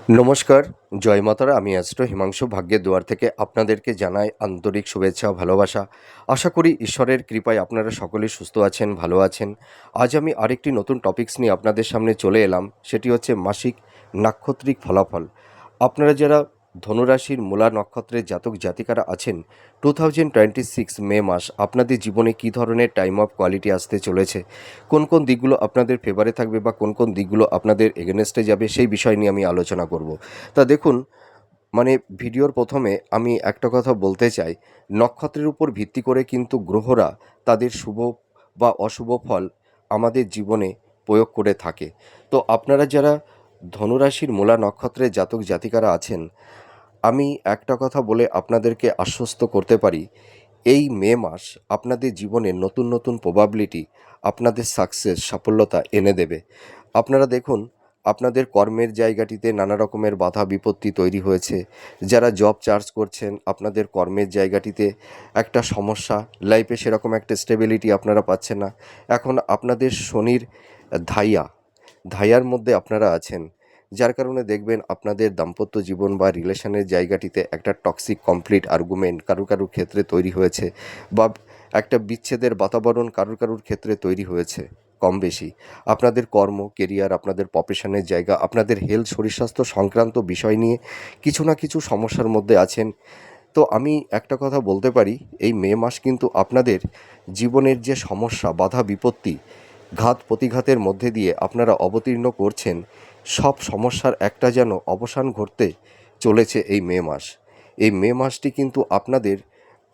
নমস্কার, জয় মাতারা। আমি অ্যাস্ট্রো হিমাংশু ভাগ্যের দুয়ার থেকে আপনাদেরকে জানাই আন্তরিক শুভেচ্ছা, ভালোবাসা। আশা করি ঈশ্বরের কৃপায় আপনারা সকলেই সুস্থ আছেন, ভালো আছেন। আজ আমি আরেকটি নতুন টপিকস নিয়ে আপনাদের সামনে চলে এলাম। সেটি হচ্ছে মাসিক নাক্ষত্রিক ফলাফল। আপনারা যারা ধনুরাশির মূলা নক্ষত্রের জাতক জাতিকারা আছেন, 2026 মে মাস আপনাদের জীবনে কী ধরনের টাইম অফ কোয়ালিটি আসতে চলেছে, কোন কোন দিকগুলো আপনাদের ফেভারে থাকবে বা কোন কোন দিকগুলো আপনাদের এগেনস্টে যাবে, সেই বিষয় নিয়ে আমি আলোচনা করব। তা দেখুন, ভিডিওর প্রথমে আমি একটা কথা বলতে চাই। নক্ষত্রের উপর ভিত্তি করে কিন্তু গ্রহরা তাদের শুভ বা অশুভ ফল আমাদের জীবনে প্রয়োগ করে থাকে। তো আপনারা যারা ধনুরাশির মূলা নক্ষত্রের জাতক জাতিকারা আছেন, আমি একটা কথা বলে আপনাদেরকে আশ্বস্ত করতে পারি, এই মে মাস আপনাদের জীবনে নতুন নতুন প্রবাবিলিটি, আপনাদের সাকসেস, সাফল্যতা এনে দেবে। আপনারা দেখুন, আপনাদের কর্মের জায়গাটিতে নানা রকমের বাধা বিপত্তি তৈরি হয়েছে। যারা জব চার্জ করছেন, আপনাদের কর্মের জায়গাটিতে একটা সমস্যা, লাইফে সেরকম একটা স্টেবিলিটি আপনারা পাচ্ছেন না। এখন আপনাদের শনির ধাইয়া ধাইয়ার মধ্যে আপনারা আছেন, যার কারণে দেখবেন আপনাদের দাম্পত্য জীবন বা রিলেশনের জায়গাটিতে একটা টক্সিক কমপ্লিট আর্গুমেন্ট কারুর কারুর ক্ষেত্রে তৈরি হয়েছে, বা একটা বিচ্ছেদের বাতাবরণ কারুর কারুর ক্ষেত্রে তৈরি হয়েছে। কম বেশি আপনাদের কর্ম, কেরিয়ার, আপনাদের প্রফেশনের জায়গা, আপনাদের হেলথ, শরীর স্বাস্থ্য সংক্রান্ত বিষয় নিয়ে কিছু না কিছু সমস্যার মধ্যে আছেন। তো আমি একটা কথা বলতে পারি, এই মে মাস কিন্তু আপনাদের জীবনের যে সমস্যা, বাধা বিপত্তি, ঘাত প্রতিঘাতের মধ্যে দিয়ে আপনারা অবতীর্ণ করছেন, সব সমস্যার একটা যেন অবসান ঘটতে চলেছে এই মে মাস। এই মে মাসটি কিন্তু আপনাদের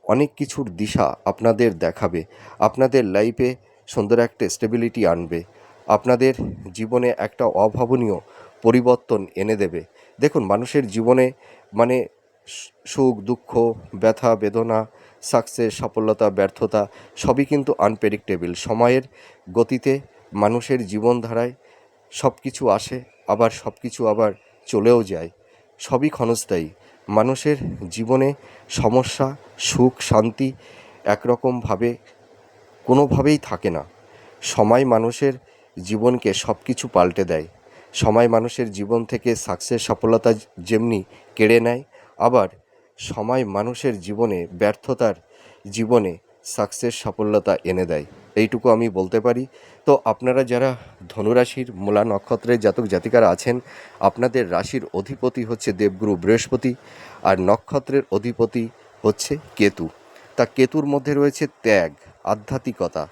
অনেক কিছুর দিশা আপনাদের দেখাবে, আপনাদের লাইফে সুন্দর একটা স্টেবিলিটি আনবে, আপনাদের জীবনে একটা অভাবনীয় পরিবর্তন এনে দেবে। দেখুন, মানুষের জীবনে মানে সুখ দুঃখ, ব্যথা বেদনা, সাকসেস, সফলতা, ব্যর্থতা সবই কিন্তু আনপ্রেডিক্টেবল। সময়ের গতিতে মানুষের জীবনধারায় সব কিছু আসে, আবার সব কিছু আবার চলেও যায়। সবই ক্ষণস্থায়ী। মানুষের জীবনে সমস্যা, সুখ, শান্তি একরকমভাবে কোনোভাবেই থাকে না। সময় মানুষের জীবনকে সব কিছু পাল্টে দেয়। সময় মানুষের জীবন থেকে সাকসেস, সফলতা যেমনি কেড়ে নেয়, আবার সময় মানুষের জীবনে ব্যর্থতার জীবনে সাকসেস, সফলতা এনে দেয়। এইটুকু আমি বলতে পারি। তো আপনারা যারা ধনুরাশির মূলা নক্ষত্রের জাতক জাতিকারা আছেন, আপনাদের রাশির অধিপতি হচ্ছে দেবগুরু বৃহস্পতি, আর নক্ষত্রের অধিপতি হচ্ছে কেতু। তা কেতুর মধ্যে রয়েছে ত্যাগ, আধ্যাত্মিকতা,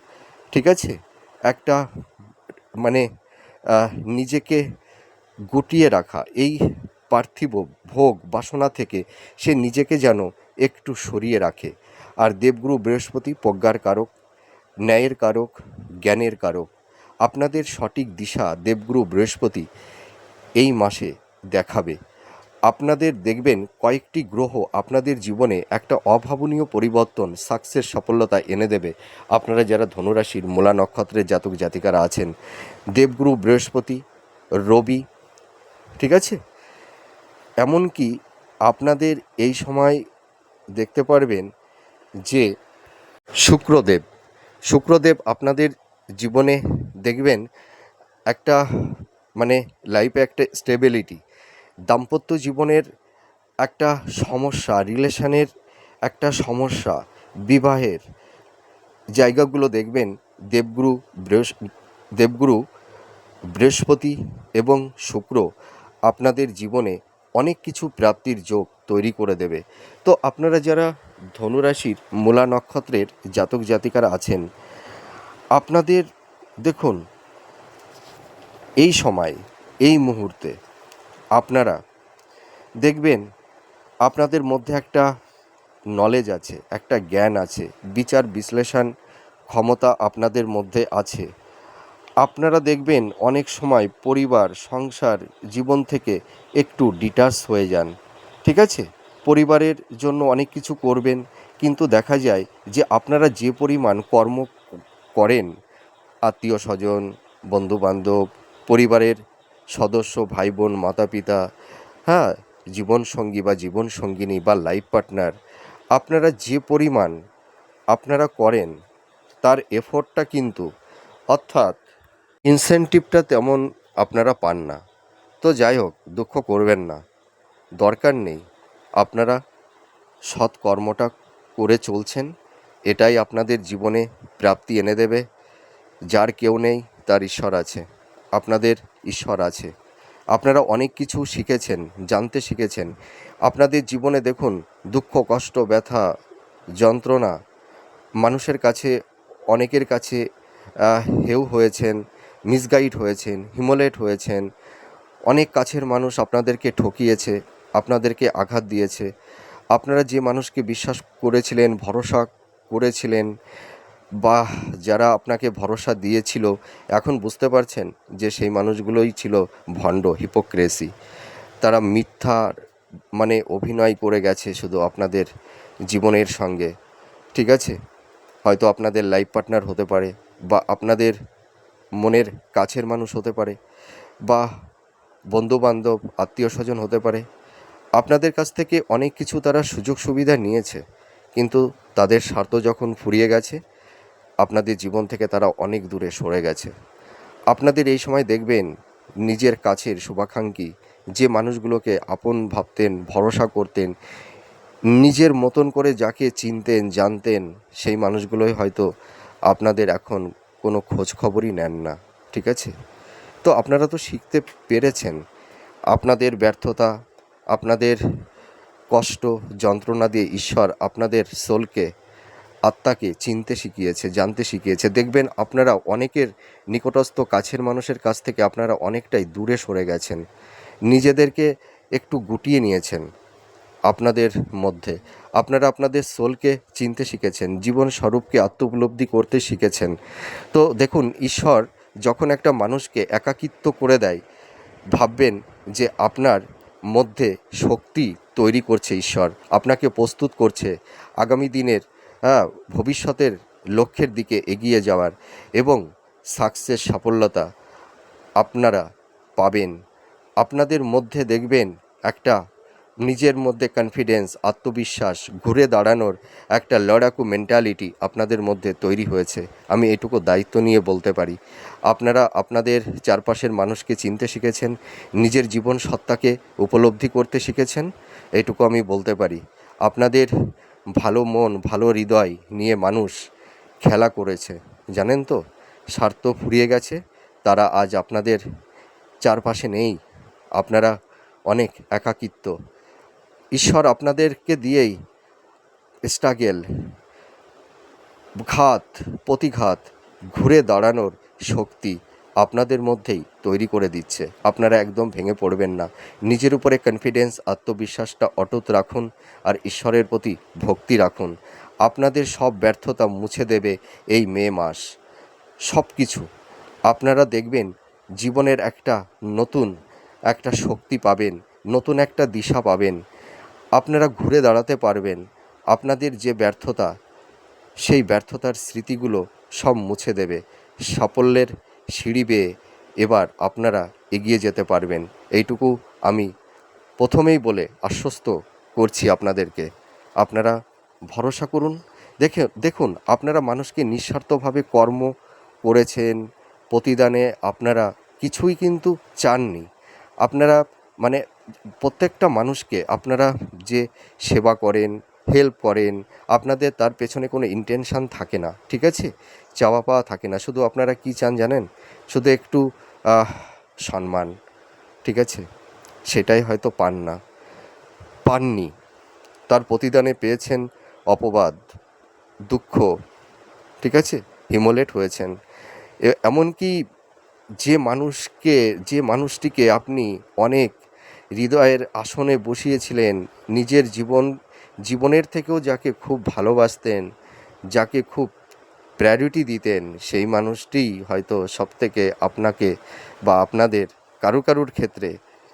ঠিক আছে, একটা মানে নিজেকে গুটিয়ে রাখা, এই পার্থিব ভোগ বাসনা থেকে সে নিজেকে যেন একটু সরিয়ে রাখে। আর দেবগুরু বৃহস্পতি প্রজ্ঞার কারক, ন্যায়ের কারক, জ্ঞানের কারক। আপনাদের সঠিক দিশা দেবগুরু বৃহস্পতি এই মাসে দেখাবে। আপনাদের দেখবেন কয়েকটি গ্রহ আপনাদের জীবনে একটা অভাবনীয় পরিবর্তন, সাকসেস, সফলতা এনে দেবে। আপনারা যারা ধনুরাশির মূলা নক্ষত্রের জাতক জাতিকারা আছেন, দেবগুরু বৃহস্পতি, রবি, ঠিক আছে, এমনকি আপনাদের এই সময় দেখতে পারবেন যে শুক্রদেব শুক্রদেব আপনাদের জীবনে দেখবেন একটা লাইফে একটা স্টেবিলিটি, দাম্পত্য জীবনের একটা সমস্যা, রিলেশনের একটা সমস্যা, বিবাহের জায়গাগুলো দেখবেন দেবগুরু দেবগুরু বৃহস্পতি এবং শুক্র আপনাদের জীবনে অনেক কিছু প্রাপ্তির যোগ তৈরি করে দেবে। তো আপনারা যারা ধনুরাশির মূলা নক্ষত্রের জাতক জাতিকারা আছেন, আপনাদের দেখুন, এই সময়, এই মুহূর্তে আপনারা দেখবেন আপনাদের মধ্যে একটা নলেজ আছে, একটা জ্ঞান আছে, বিচার বিশ্লেষণ ক্ষমতা আপনাদের মধ্যে আছে। আপনারা দেখবেন অনেক সময় পরিবার, সংসার, জীবন থেকে একটু ডিটাচ হয়ে যান, ঠিক আছে, পরিবারের জন্য অনেক কিছু করবেন, কিন্তু দেখা যায় যে আপনারা যে পরিমাণ কর্ম করেন, আত্মীয় স্বজন, বন্ধুবান্ধব, পরিবারের সদস্য, ভাই বোন, মাতা পিতা, হ্যাঁ, জীবনসঙ্গী বা জীবনসঙ্গিনী বা লাইফ পার্টনার, আপনারা যে পরিমাণ আপনারা করেন তার এফোর্টটা কিন্তু, অর্থাৎ ইনসেন্টিভটা তেমন আপনারা পান না। তো যাই হোক, দুঃখ করবেন না, দরকার নেই। আপনারা সৎ কর্মটা করে চলছেন, এটাই আপনাদের জীবনে প্রাপ্তি এনে দেবে। যার কেউ নেই তার ঈশ্বর আছে, আপনাদের ঈশ্বর আছে। আপনারা অনেক কিছু শিখেছেন, জানতে শিখেছেন। আপনাদের জীবনে দেখুন, দুঃখ, কষ্ট, ব্যথা, যন্ত্রণা, মানুষের কাছে, অনেকের কাছে হেয় হয়েছেন, মিসগাইড হয়েছেন, হিমোলেট হয়েছেন। অনেক কাছের মানুষ আপনাদেরকে ঠকিয়েছে, আপনাদেরকে আঘাত দিয়েছে। আপনারা যে মানুষকে বিশ্বাস করেছিলেন, ভরসা করেছিলেন, বা যারা আপনাকে ভরসা দিয়েছিল, এখন বুঝতে পারছেন যে সেই মানুষগুলোই ছিল ভণ্ড, হিপোক্রেসি। তারা মিথ্যার মানে অভিনয় করে গেছে শুধু আপনাদের জীবনের সঙ্গে। ঠিক আছে, হয়তো আপনাদের লাইফ পার্টনার হতে পারে, বা আপনাদের মনের কাছের মানুষ হতে পারে, বা বন্ধুবান্ধব, আত্মীয় স্বজন হতে পারে। আপনাদের কাছ থেকে অনেক কিছু তারা সুযোগ সুবিধা নিয়েছে, কিন্তু তাদের স্বার্থ যখন ফুরিয়ে গেছে, আপনাদের জীবন থেকে তারা অনেক দূরে সরে গেছে। আপনাদের এই সময় দেখবেন, নিজের কাছের শুভাকাঙ্ক্ষী যে মানুষগুলোকে আপন ভাবতেন, ভরসা করতেন, নিজের মতন করে যাকে চিনতেন, জানতেন, সেই মানুষগুলোই হয়তো আপনাদের এখন কোনো খোঁজ খবরই নেন না। ঠিক আছে, তো আপনারা তো শিখতে পেরেছেন। আপনাদের ব্যর্থতা, আপনাদের কষ্ট, যন্ত্রণা দিয়ে ঈশ্বর আপনাদের সোলকে, আত্মাকে চিনতে শিখিয়েছে, জানতে শিখিয়েছে। দেখবেন আপনারা অনেকের নিকটস্থ কাছের মানুষের কাছ থেকে আপনারা অনেকটাই দূরে সরে গেছেন, নিজেদেরকে একটু গুটিয়ে নিয়েছেন। আপনাদের মধ্যে আপনারা আপনাদের সোলকে চিনতে শিখেছেন, জীবন স্বরূপকে আত্মোপলব্ধি করতে শিখেছেন। তো দেখুন, ঈশ্বর যখন একটা মানুষকে একাকিত্ব করে দেয়, ভাববেন যে আপনার মধ্যে শক্তি তৈরি করছে ঈশ্বর, আপনাকে প্রস্তুত করছে আগামী দিনের, ভবিষ্যতের লক্ষ্যের দিকে এগিয়ে যাওয়ার, এবং সাকসেস, সাফল্যতা আপনারা পাবেন। আপনাদের মধ্যে দেখবেন একটা নিজের মধ্যে কনফিডেন্স, আত্মবিশ্বাস, ঘুরে দাঁড়ানোর একটা লড়াকু মেন্টালিটি আপনাদের মধ্যে তৈরি হয়েছে। আমি এটুকু দায়িত্ব নিয়ে বলতে পারি। আপনারা আপনাদের চারপাশের মানুষকে চিনতে শিখেছেন, নিজের জীবন সত্তাকে উপলব্ধি করতে শিখেছেন, এটুকু আমি বলতে পারি। আপনাদের ভালো মন, ভালো হৃদয় নিয়ে মানুষ খেলা করেছে, জানেন তো, স্বার্থ ফুরিয়ে গেছে, তারা আজ আপনাদের চারপাশে নেই। আপনারা অনেক একাকিত্ব। ঈশ্বর আপনাদেরকে দিয়েই স্ট্রাগেল, ঘাত, প্রতিঘাত, ঘুরে দাঁড়ানোর শক্তি আপনাদের মধ্যেই তৈরি করে দিচ্ছে। আপনারা একদম ভেঙে পড়বেন না, নিজের উপরে কনফিডেন্স, আত্মবিশ্বাসটা অটুট রাখুন, আর ঈশ্বরের প্রতি ভক্তি রাখুন। আপনাদের সব ব্যর্থতা মুছে দেবে এই মে মাস। সব কিছু আপনারা দেখবেন, জীবনের নতুন একটা শক্তি পাবেন, নতুন একটা দিশা পাবেন। আপনারা ঘুরে দাঁড়াতে পারবেন। আপনাদের যে ব্যর্থতা, সেই ব্যর্থতার স্মৃতিগুলো সব মুছে দেবে। সাফল্যের সিঁড়ি বেয়ে এবার আপনারা এগিয়ে যেতে পারবেন, এইটুকু আমি প্রথমেই বলে আশ্বস্ত করছি আপনাদেরকে। আপনারা ভরসা করুন। দেখুন, আপনারা মানুষকে নিঃস্বার্থভাবে কর্ম করেছেন, প্রতিদানে আপনারা কিছুই কিন্তু চাননি। আপনারা মানে প্রত্যেকটা মানুষকে আপনারা যে সেবা করেন, হেল্প করেন, আপনাদের তার পেছনে কোনো ইন্টেনশান থাকে না। ঠিক আছে, চাওয়া পাওয়া থাকে না। শুধু আপনারা কী চান জানেন? শুধু একটু সম্মান। ঠিক আছে, সেটাই হয়তো পাননি, তার প্রতিদানে পেয়েছেন অপবাদ, দুঃখ। ঠিক আছে, হিমোলেট হয়েছেন। এমনকি যে মানুষটিকে আপনি অনেক হৃদয়ের আসনে বসিয়েছিলেন, নিজের জীবনের থেকেও যাকে খুব ভালোবাসতেন, যাকে খুব প্রায়োরিটি দিতেন, সেই মানুষটিই হয়তো সবথেকে আপনাকে বা আপনাদের কারুর ক্ষেত্রে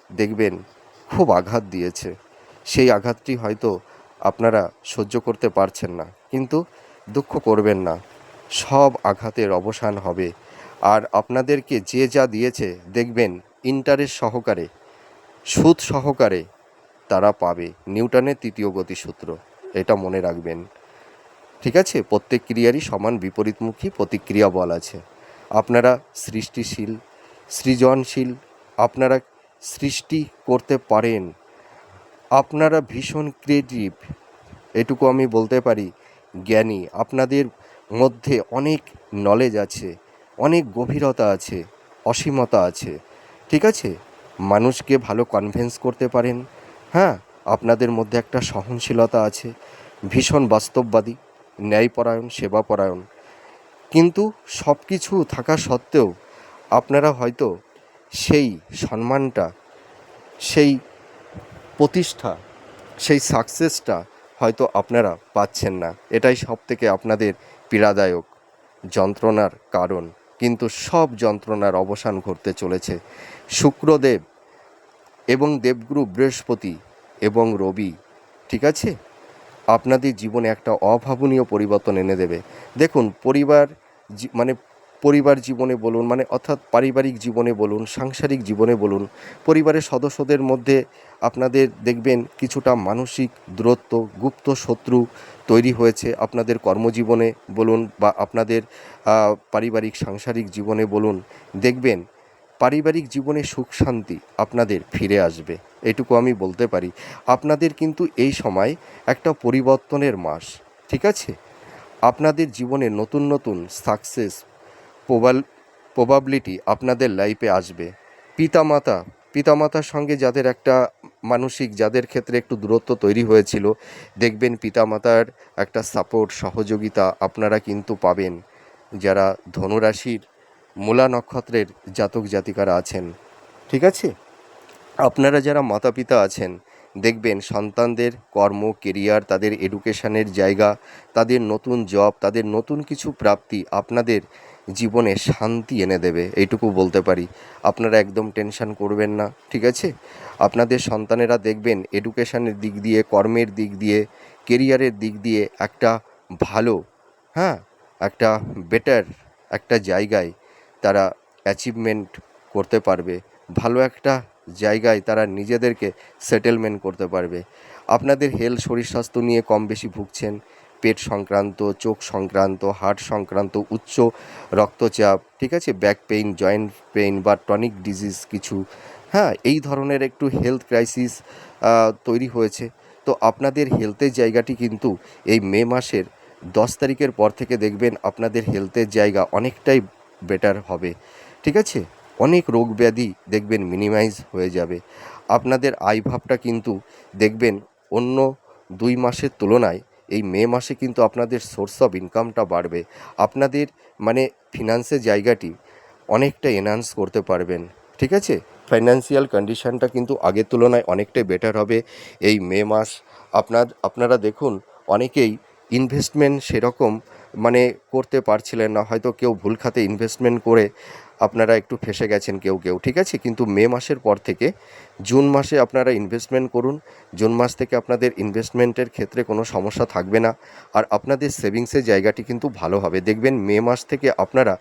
দেখবেন খুব আঘাত দিয়েছে। সেই আঘাতটি হয়তো আপনারা সহ্য করতে পারছেন না, কিন্তু দুঃখ করবেন না, সব আঘাতের অবসান হবে। আর আপনাদেরকে যে যা দিয়েছে দেখবেন ইন্টারেস্ট সহকারে, সুদ সহকারে তারা পাবে। নিউটনের তৃতীয় গতিসূত্র, এটা মনে রাখবেন। ঠিক আছে, প্রত্যেক ক্রিয়ারই সমান বিপরীতমুখী প্রতিক্রিয়া বল আছে। আপনারা সৃষ্টিশীল, সৃজনশীল, আপনারা সৃষ্টি করতে পারেন। আপনারা ভীষণ ক্রিয়েটিভ, এটুকু আমি বলতে পারি, জ্ঞানী। আপনাদের মধ্যে অনেক নলেজ আছে, অনেক গভীরতা আছে, অসীমতা আছে, ঠিক আছে? মানুষকে ভালো কনভিন্স করতে পারেন। হ্যাঁ, আপনাদের মধ্যে একটা সহনশীলতা আছে, ভীষণ বাস্তববাদী, ন্যায়পরায়ণ, সেবাপরায়ণ। কিন্তু সব কিছু থাকা সত্ত্বেও আপনারা হয়তো সেই সম্মানটা, সেই প্রতিষ্ঠা, সেই সাকসেসটা হয়তো আপনারা পাচ্ছেন না। এটাই সবথেকে আপনাদের পীড়াদায়ক, যন্ত্রণার কারণ। কিন্তু সব যন্ত্রণার অবসান ঘটতে চলেছে। শুক্রদেব এবং দেবগুরু বৃহস্পতি এবং রবি, ঠিক আছে, আপনাদের জীবনে একটা অভাবনীয় পরিবর্তন এনে দেবে। দেখুন, পরিবার জীবনে বলুন, অর্থাৎ পারিবারিক জীবনে বলুন, সাংসারিক জীবনে বলুন, পরিবারের সদস্যদের মধ্যে আপনাদের দেখবেন কিছুটা মানসিক দূরত্ব, গুপ্ত শত্রু তৈরি হয়েছে। আপনাদের কর্মজীবনে বলুন বা আপনাদের পারিবারিক সাংসারিক জীবনে বলুন, দেখবেন পারিবারিক জীবনে সুখ শান্তি আপনাদের ফিরে আসবে, এটুকু আমি বলতে পারি। আপনাদের কিন্তু এই সময় একটা পরিবর্তনের মাস, ঠিক আছে? আপনাদের জীবনে নতুন নতুন সাকসেস প্রবাবিলিটি আপনাদের লাইফে আসবে। পিতামাতার সঙ্গে যাদের একটা যাদের ক্ষেত্রে একটু দূরত্ব তৈরি হয়েছিল, দেখবেন পিতামাতার একটা সাপোর্ট, সহযোগিতা আপনারা কিন্তু পাবেন। যারা ধনুরাশির মূলা নক্ষত্রের জাতক জাতিকারা আছেন, ঠিক আছে, আপনারা যারা মাতা পিতা আছেন, দেখবেন সন্তানদের কর্ম, কেরিয়ার, তাদের এডুকেশনের জায়গা, তাদের নতুন জব, তাদের নতুন কিছু প্রাপ্তি আপনাদের জীবনে শান্তি এনে দেবে, এইটুকু বলতে পারি। আপনারা একদম টেনশন করবেন না, ঠিক আছে? আপনাদের সন্তানেরা দেখবেন এডুকেশনের দিক দিয়ে, কর্মের দিক দিয়ে, কেরিয়ারের দিক দিয়ে একটা ভালো, হ্যাঁ, একটা বেটার একটা জায়গায় তারা অ্যাচিভমেন্ট করতে পারবে। ভালো একটা জায়গায় তারা নিজেদেরকে সেটেলমেন্ট করতে পারবে। আপনাদের শরীর স্বাস্থ্য নিয়ে কম বেশি ভুগছেন, পেট সংক্রান্ত, চোখ সংক্রান্ত, হার্ট সংক্রান্ত, উচ্চ রক্তচাপ, ঠিক আছে, ব্যাক পেইন, জয়েন্ট পেইন বা টনিক ডিজিজ কিছু, হ্যাঁ, এই ধরনের একটু হেলথ ক্রাইসিস তৈরি হয়েছে। তো আপনাদের হেলথের জায়গাটি কিন্তু এই মে মাসের 10 তারিখের পর থেকে দেখবেন আপনাদের হেলথের জায়গা অনেকটাই বেটার হবে, ঠিক আছে? অনেক রোগ ব্যাধি দেখবেন মিনিমাইজ হয়ে যাবে। আপনাদের আয়ভাবটা কিন্তু দেখবেন অন্য 2 মাসের তুলনায় এই মে মাসে কিন্তু আপনাদের সোর্স অফ ইনকামটা বাড়বে। আপনাদের ফিনান্সের জায়গাটি অনেকটা এনহান্স করতে পারবেন, ঠিক আছে? ফাইন্যান্সিয়াল কন্ডিশনটা কিন্তু আগের তুলনায় অনেকটাই বেটার হবে এই মে মাস। আপনারা দেখুন, অনেকেই ইনভেস্টমেন্ট সেরকম করতে পারছিলেন না, হয়তো কেউ ভুল খাতে ইনভেস্টমেন্ট করে আপনারা একটু ফেঁসে গেছেন কেউ কেউ, ঠিক আছে? কিন্তু মে মাসের পর থেকে জুন মাসে আপনারা ইনভেস্টমেন্ট করুন। জুন মাস থেকে আপনাদের ইনভেস্টমেন্টের ক্ষেত্রে কোনো সমস্যা থাকবে না। আর আপনাদের সেভিংসের জায়গাটি কিন্তু ভালো হবে। দেখবেন মে মাস থেকে আপনারা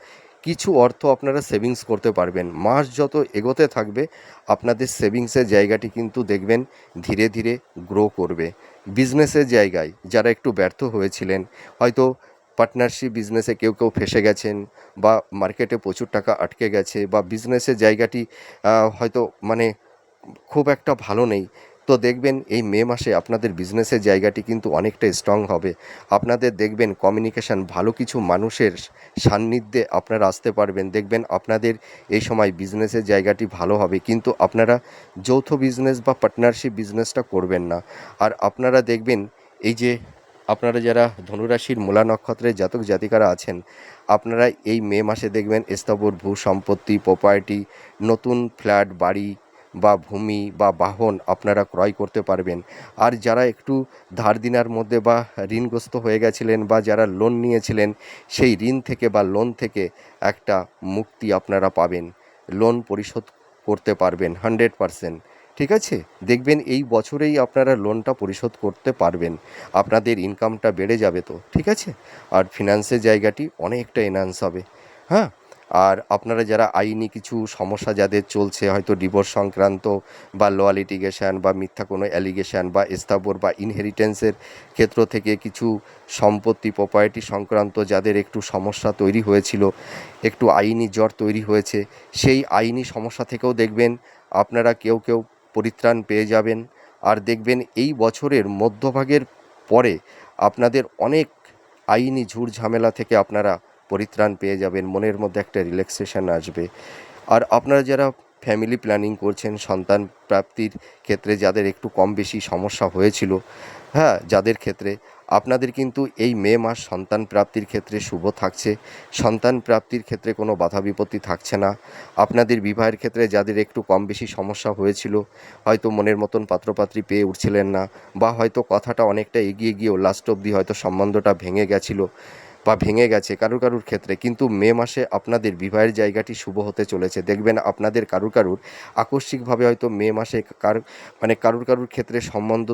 কিছু অর্থ আপনারা সেভিংস করতে পারবেন। মাস যত এগোতে থাকবে আপনাদের সেভিংসের জায়গাটি কিন্তু দেখবেন ধীরে ধীরে গ্রো করবে। বিজনেসের জায়গায় যারা একটু ব্যর্থ হয়েছিলেন, হয়তো পার্টনারশিপ বিজনেসে কেউ কেউ ফেঁসে গেছেন, বা মার্কেটে প্রচুর টাকা আটকে গেছে, বা বিজনেসের জায়গাটি হয়তো খুব একটা ভালো নেই, তো দেখবেন এই মে মাসে আপনাদের বিজনেসের জায়গাটি কিন্তু অনেকটা স্ট্রং হবে। আপনাদের দেখবেন কমিউনিকেশান, ভালো কিছু মানুষের সান্নিধ্যে আপনারা আসতে পারবেন। দেখবেন আপনাদের এই সময় বিজনেসের জায়গাটি ভালো হবে। কিন্তু আপনারা যৌথ বিজনেস বা পার্টনারশিপ বিজনেসটা করবেন না। আর আপনারা দেখবেন এই যে আপনারা যারা ধনুরাশির মূলা নক্ষত্রের জাতক জাতিকারা আছেন, আপনারা এই মে মাসে দেখবেন স্থাবর ভূ সম্পত্তি, প্রপার্টি, নতুন ফ্ল্যাট, বাড়ি বা ভূমি বা বাহন আপনারা ক্রয় করতে পারবেন। আর যারা একটু ধার দেনার মধ্যে বা ঋণগ্রস্ত হয়ে গেছিলেন, বা যারা লোন নিয়েছিলেন, সেই ঋণ থেকে বা লোন থেকে একটা মুক্তি আপনারা পাবেন। লোন পরিশোধ করতে পারবেন 100%, ঠিক আছে? দেখবেন এই বছরেই আপনারা লোনটা পরিশোধ করতে পারবেন। আপনাদের ইনকামটা বেড়ে যাবে তো, ঠিক আছে? আর ফিনান্সের জায়গাটি অনেকটা এনহান্স হবে, হ্যাঁ। আর আপনারা যারা আইনি কিছু সমস্যা যাদের চলছে, হয়তো ডিভোর্স সংক্রান্ত বা ল লিটিগেশন বা মিথ্যা কোনো অ্যালিগেশন বা স্থাবর বা ইনহেরিটেন্সের ক্ষেত্র থেকে কিছু সম্পত্তি, প্রপার্টি সংক্রান্ত যাদের একটু সমস্যা তৈরি হয়েছিল, একটু আইনি জট তৈরি হয়েছে, সেই আইনি সমস্যা থেকেও দেখবেন আপনারা কেউ কেউ পরিত্রাণ পেয়ে যাবেন। আর দেখবেন এই বছরের মধ্যভাগের পরে আপনাদের অনেক আইনি ঝুট ঝামেলা থেকে আপনারা পরিত্রাণ পেয়ে যাবেন, মনের মধ্যে একটা রিল্যাক্সেশন আসবে। আর আপনারা যারা ফ্যামিলি প্ল্যানিং করছেন, সন্তান প্রাপ্তির ক্ষেত্রে যাদের একটু কম বেশি সমস্যা হয়েছিল, হ্যাঁ, যাদের ক্ষেত্রে আপনাদের কিন্তু এই মে মাস সন্তান প্রাপ্তির ক্ষেত্রে শুভ থাকছে। সন্তান প্রাপ্তির ক্ষেত্রে কোনো বাধা বিপত্তি থাকছে না। আপনাদের বিবাহের ক্ষেত্রে যাদের একটু কম বেশি সমস্যা হয়েছিল, হয়তো মনের মতন পাত্রপাত্রী পেয়ে উঠছিলেন না, বা হয়তো কথাটা অনেকটা এগিয়ে গিয়েও লাস্ট অবধি হয়তো সম্বন্ধটা ভেঙে গেছিল বা ভেঙে গেছে কারুর কারুর ক্ষেত্রে, কিন্তু মে মাসে আপনাদের বিবাহের জায়গাটি শুভ হতে চলেছে। দেখবেন আপনাদের কারুর কারুর আকস্মিকভাবে হয়তো মে মাসে কারুর কারুর ক্ষেত্রে সম্বন্ধ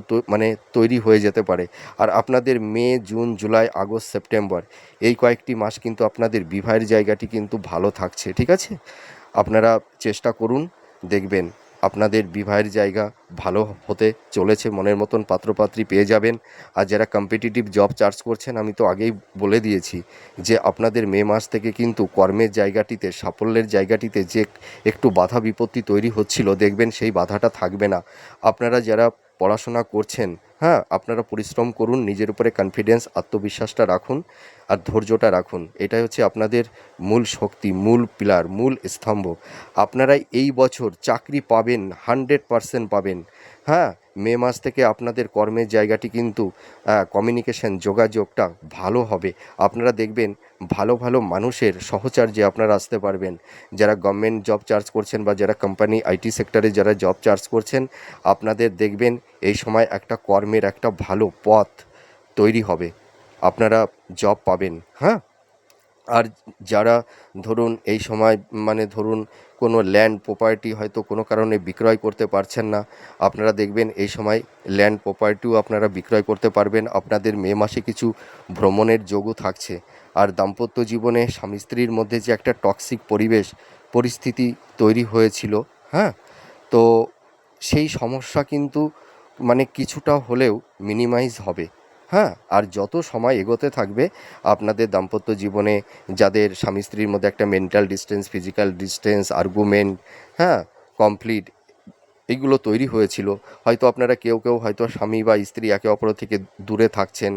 তৈরি হয়ে যেতে পারে। আর আপনাদের মে, জুন, জুলাই, আগস্ট, সেপ্টেম্বর এই কয়েকটি মাস কিন্তু আপনাদের বিবাহের জায়গাটি কিন্তু ভালো থাকছে, ঠিক আছে? আপনারা চেষ্টা করুন, দেখবেন আপনাদের বিবাহের জায়গা ভালো হতে চলেছে, মনের মতন পাত্রপাত্রী পেয়ে যাবেন। আর যারা কম্পিটিটিভ জব চার্জ করছেন, আমি তো আগেই বলে দিয়েছি যে আপনাদের মে মাস থেকে কিন্তু কর্মের জায়গাটিতে, সাফল্যের জায়গাটিতে যে একটু বাধা বিপত্তি তৈরি হচ্ছিল, দেখবেন সেই বাধাটা থাকবে না। আপনারা যারা পড়াশোনা করছেন, হ্যাঁ, আপনারা পরিশ্রম করুন, নিজের উপরে কনফিডেন্স, আত্মবিশ্বাসটা রাখুন আর ধৈর্যটা রাখুন। এটাই হচ্ছে আপনাদের মূল শক্তি, মূল পিলার, মূল স্তম্ভ। আপনারা এই বছর চাকরি পাবেন, 100% পাবেন। হ্যাঁ, মে মাস থেকে আপনাদের কর্মের জায়গাটি কিন্তু কমিউনিকেশন, যোগাযোগটা ভালো হবে। আপনারা দেখবেন ভালো ভালো মানুষের সহচার্যে আপনারা আসতে পারবেন। যারা গভর্নমেন্ট জব চার্জ করছেন বা যারা কোম্পানি আইটি সেক্টরে যারা জব চার্জ করছেন, আপনাদের দেখবেন এই সময় একটা কর্মের একটা ভালো পথ তৈরি হবে, আপনারা জব পাবেন। হ্যাঁ, আর যারা ধরুন এই সময় ধরুন কোনো ল্যান্ড প্রপার্টি হয়তো কোনো কারণে বিক্রয় করতে পারছেন না, আপনারা দেখবেন এই সময় ল্যান্ড প্রপার্টিও আপনারা বিক্রয় করতে পারবেন। আপনাদের মে মাসে কিছু ভ্রমণের যোগও থাকছে। আর দাম্পত্য জীবনে স্বামী স্ত্রীর মধ্যে যে একটা টক্সিক পরিস্থিতি তৈরি হয়েছিল, হ্যাঁ, তো সেই সমস্যা কিন্তু কিছুটা হলেও মিনিমাইজ হবে। হ্যাঁ, আর যত সময় এগোতে থাকবে আপনাদের দাম্পত্য জীবনে যাদের স্বামী স্ত্রীর মধ্যে একটা mental distance, physical distance, argument, হ্যাঁ, কমপ্লিট এইগুলো তৈরি হয়েছিল, হয়তো আপনারা কেউ কেউ হয়তো স্বামী বা স্ত্রী একে অপর থেকে দূরে থাকছেন,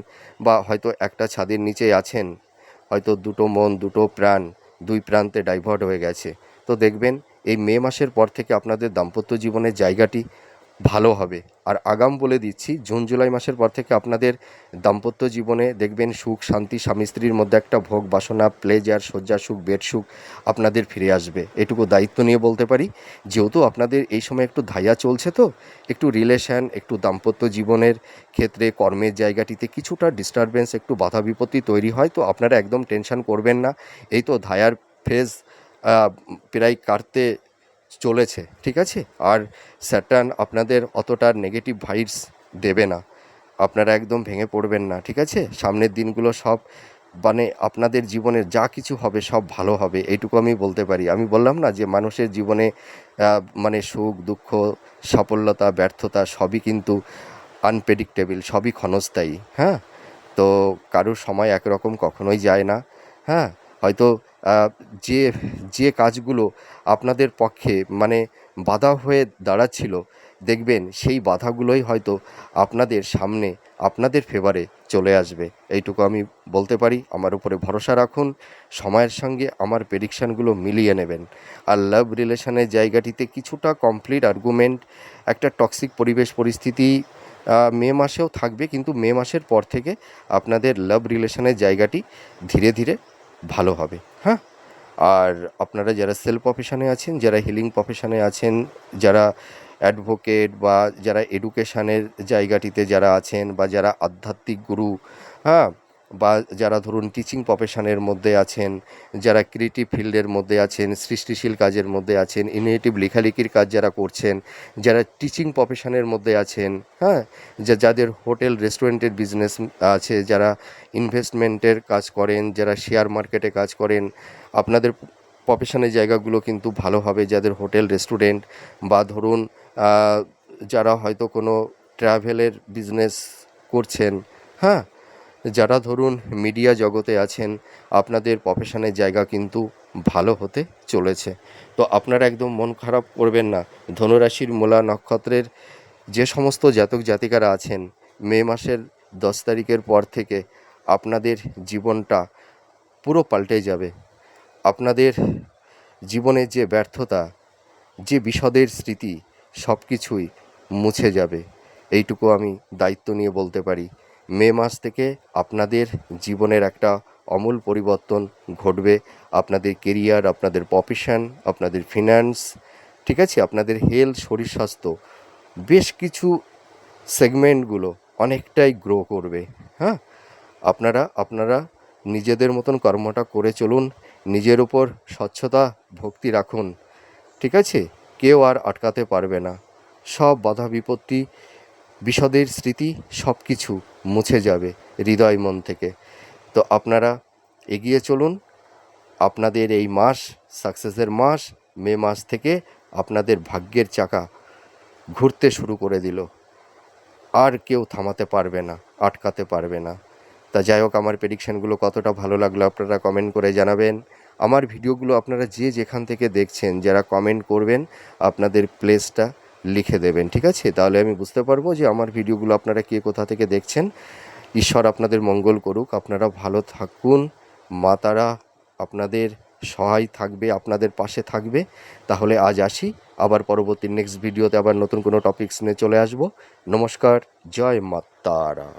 বা হয়তো একটা ছাদের নিচে আছেন, হয়তো দুটো মন, দুটো প্রাণ, দুই প্রান্তে ডাইভার্ট হয়ে গেছে। তো দেখবেন এই মে মাসের পর থেকে আপনাদের দাম্পত্য জীবনের জায়গাটি ভালো হবে। আর আগাম বলে দিচ্ছি, জুন জুলাই মাসের পর থেকে আপনাদের দাম্পত্য জীবনে দেখবেন সুখ শান্তি, স্বামী স্ত্রীর মধ্যে একটা ভোগ বাসনা, প্লেজার, শয্যা সুখ, বেড সুখ আপনাদের ফিরে আসবে। এটুকু দায়িত্ব নিয়ে বলতে পারি। যেহেতু আপনাদের এই সময় একটু ধাইয়া চলছে, তো একটু রিলেশান, একটু দাম্পত্য জীবনের ক্ষেত্রে কর্মের জায়গাটিতে কিছুটা ডিস্টারবেন্স, একটু বাধা বিপত্তি তৈরি হয়, তো আপনারা একদম টেনশন করবেন না। এই তো ধায়ার ফেজ প্রায় কাটতে চলেছে, ঠিক আছে? আর স্যাটার্ন আপনাদের অতটা নেগেটিভ ভাইবস দেবে না, আপনারা একদম ভেঙে পড়বেন না, ঠিক আছে? সামনের দিনগুলো সব আপনাদের জীবনের যা কিছু হবে সব ভালো হবে, এইটুকু আমি বলতে পারি। আমি বললাম না যে মানুষের জীবনে সুখ দুঃখ, সাফল্যতা ব্যর্থতা সবই কিন্তু আনপ্রেডিক্টেবল, সবই ক্ষণস্থায়ী। হ্যাঁ, তো কারোর সময় একরকম কখনোই যায় না। হ্যাঁ, হয়তো আহ, যে যে কাজগুলো আপনাদের পক্ষে বাধা হয়ে দাঁড়াচ্ছিল, দেখবেন সেই বাধাগুলোই হয়তো আপনাদের সামনে আপনাদের ফেভারে চলে আসবে। এইটুকু আমি বলতে পারি। আমার উপরে ভরসা রাখুন, সময়ের সঙ্গে আমার প্রেডিকশানগুলো মিলিয়ে নেবেন। আর লাভ রিলেশনের জায়গাটিতে কিছুটা কমপ্লিট আর্গুমেন্ট, একটা টক্সিক পরিবেশ পরিস্থিতি মে মাসেও থাকবে, কিন্তু মে মাসের পর থেকে আপনাদের লাভ রিলেশনের জায়গাটি ধীরে ধীরে ভালো হবে। হ্যাঁ, আর আপনারা যারা সেল প্রফেশনে আছেন, যারা হিলিং প্রফেশনে আছেন, যারা অ্যাডভোকেট বা যারা এডুকেশানের জায়গাটিতে যারা আছেন, বা যারা আধ্যাত্মিক গুরু, হ্যাঁ, বা যারা ধরুন টিচিং প্রফেশনের মধ্যে আছেন, যারা ক্রিয়েটিভ ফিল্ডের মধ্যে আছেন, সৃষ্টিশীল কাজের মধ্যে আছেন, ইনোভেটিভ লেখালেখির কাজ যারা করছেন, যারা টিচিং প্রফেশনের মধ্যে আছেন, হ্যাঁ, যাদের হোটেল রেস্টুরেন্টের বিজনেস আছে, যারা ইনভেস্টমেন্টের কাজ করেন, যারা শেয়ার মার্কেটে কাজ করেন, আপনাদের প্রফেশনের জায়গাগুলো কিন্তু ভালো হবে। যাদের হোটেল রেস্টুরেন্ট, বা ধরুন যারা হয়তো কোনো ট্রাভেলের বিজনেস করছেন, হ্যাঁ, যারা ধরুন মিডিয়া জগতে আছেন, আপনাদের প্রফেশনের জায়গা কিন্তু ভালো হতে চলেছে। তো আপনারা একদম মন খারাপ করবেন না। ধনুরাশির মূলা নক্ষত্রের যে সমস্ত জাতক জাতিকারা আছেন, মে মাসের 10 তারিখের পর থেকে আপনাদের জীবনটা পুরো পাল্টে যাবে। আপনাদের জীবনের যে ব্যর্থতা, যে বিষাদের স্মৃতি, সব কিছুই মুছে যাবে। এইটুকু আমি দায়িত্ব নিয়ে বলতে পারি। মে মাস থেকে আপনাদের জীবনের একটা আমূল পরিবর্তন ঘটবে। আপনাদের কেরিয়ার, আপনাদের প্রফেশন, আপনাদের ফিন্যান্স, ঠিক আছে, আপনাদের হেলথ, শরীর স্বাস্থ্য, বেশ কিছু সেগমেন্টগুলো অনেকটাই গ্রো করবে। হ্যাঁ, আপনারা নিজেদের মতন কর্মটা করে চলুন। নিজের উপর স্বচ্ছতা, ভক্তি রাখুন। ঠিক আছে, কেউ আর আটকাতে পারবে না। সব বাধা বিপত্তি, বিষাদের স্মৃতি সব কিছু মুছে যাবে হৃদয় মন থেকে। তো আপনারা এগিয়ে চলুন। আপনাদের এই মাস সাকসেসের মাস। মে মাস থেকে আপনাদের ভাগ্যের চাকা ঘুরতে শুরু করে দিল। আর কেউ থামাতে পারবে না, আটকাতে পারবে না। তা যাই হোক, আমার প্রেডিকশানগুলো কতটা ভালো লাগলো আপনারা কমেন্ট করে জানাবেন। আমার ভিডিওগুলো আপনারা যে যেখান থেকে দেখছেন, যারা কমেন্ট করবেন আপনাদের প্লেসটা লিখে দেবেন, ঠিক আছে? তাহলে আমি বুঝতে পারবো যে আমার ভিডিওগুলো আপনারা কে কোথা থেকে দেখছেন। ঈশ্বর আপনাদের মঙ্গল করুক, আপনারা ভালো থাকুন। মা তারা আপনাদের সহায় থাকবে, আপনাদের পাশে থাকবে। তাহলে আজ আসি, আবার পরবর্তী নেক্সট ভিডিওতে আবার নতুন কোনো টপিকস নিয়ে চলে আসবো। নমস্কার, জয় মা তারা।